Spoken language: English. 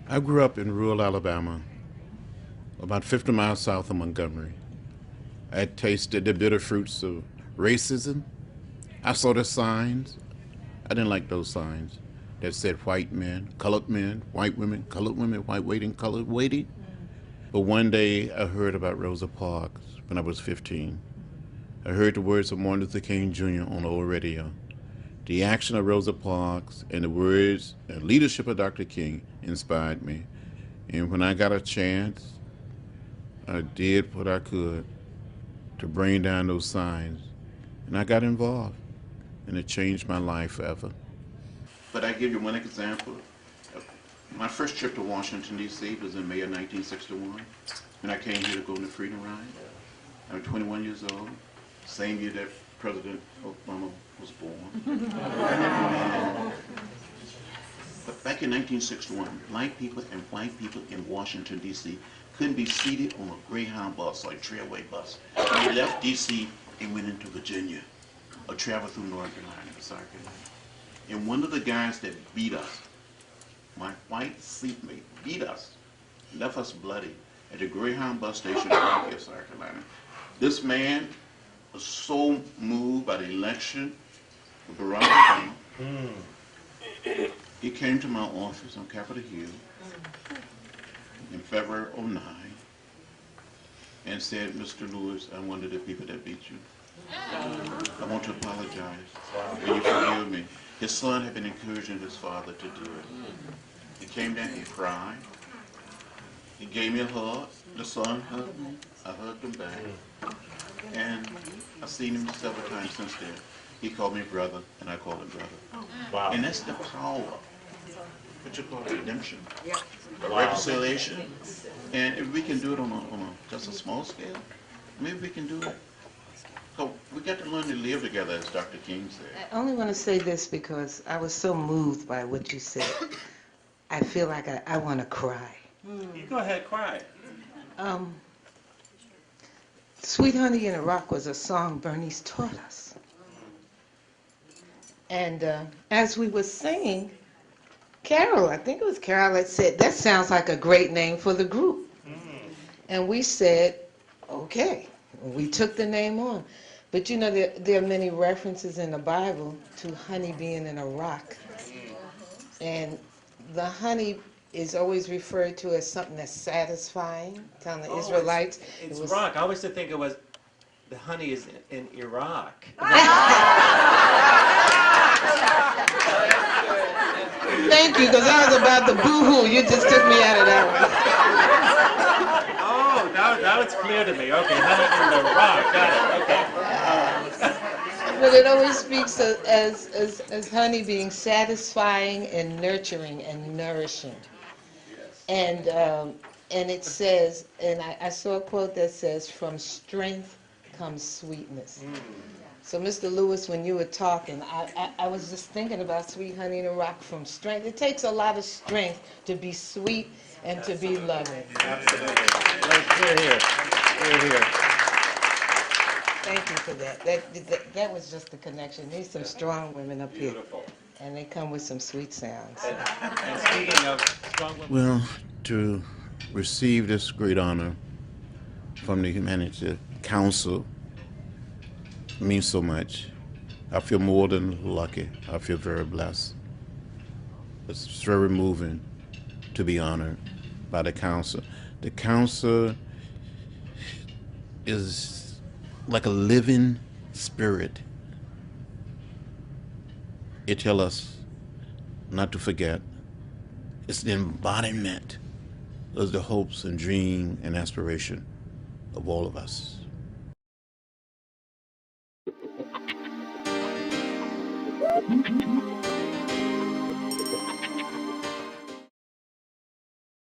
I grew up in rural Alabama, about 50 miles south of Montgomery. I tasted the bitter fruits of racism. I saw the signs. I didn't like those signs that said white men, white women, white waiting, colored waiting. But one day I heard about Rosa Parks when I was 15. I heard the words of Martin Luther King Jr. on the old radio. The action of Rosa Parks and the words and leadership of Dr. King inspired me. And when I got a chance, I did what I could to bring down those signs. And I got involved, and it changed my life forever. But I give you one example. My first trip to Washington, D.C. was in May of 1961, when I came here to go on the Freedom Ride. I was 21 years old, same year that President Obama was born. But back in 1961, black people and white people in Washington, D.C. couldn't be seated on a Greyhound bus, like Trailway bus. They left D.C. and went into Virginia, or traveled through North Carolina, South Carolina. And one of the guys that beat us, my white seatmate, beat us, left us bloody at the Greyhound bus station in Rockville, South Carolina. This man was so moved by the election of Barack Obama. He came to my office on Capitol Hill in February '09 and said, "Mr. Lewis, I'm one of the people that beat you. I want to apologize. Will you forgive me?" His son had been encouraging his father to do it. He came down, he cried. He gave me a hug. The son hugged me. I hugged him back. And I've seen him several times since then. He called me brother, and I called him brother. Wow. And that's the power. What you call redemption, reconciliation. And if we can do it on just a small scale, maybe we can do it. So we got to learn to live together, as Dr. King said. I only want to say this because I was so moved by what you said. I feel like I want to cry. You go ahead, cry. Sweet Honey in a Rock was a song Bernice taught us. And as we were singing, Carol, I think it was Carol that said, that sounds like a great name for the group. And we said, okay. We took the name on. But you know, there are many references in the Bible to honey being in a rock. And the honey is always referred to as something that's satisfying, telling the Israelites. It's rock. I always think it was, the honey is in Iraq. Thank you, because I was about to boo-hoo. You just took me out of that one. Oh, now it's clear to me. Okay, honey in the rock. Got it. Okay. But it always speaks as honey being satisfying and nurturing and nourishing. And it says, and I saw a quote that says, "From strength comes sweetness." So, Mr. Lewis, when you were talking, I was just thinking about Sweet Honey in a Rock, from strength. It takes a lot of strength to be sweet and to be loving. Absolutely. We're here. We're here. Thank you for that. That was just the connection. There's some strong women up here. Beautiful. And they come with some sweet sounds. And speaking of strong women. Well, to receive this great honor from the Humanities Council means so much. I feel more than lucky. I feel very blessed. It's very moving to be honored by the council. The council is like a living spirit. It tells us not to forget. It's the embodiment of the hopes and dream and aspiration of all of us.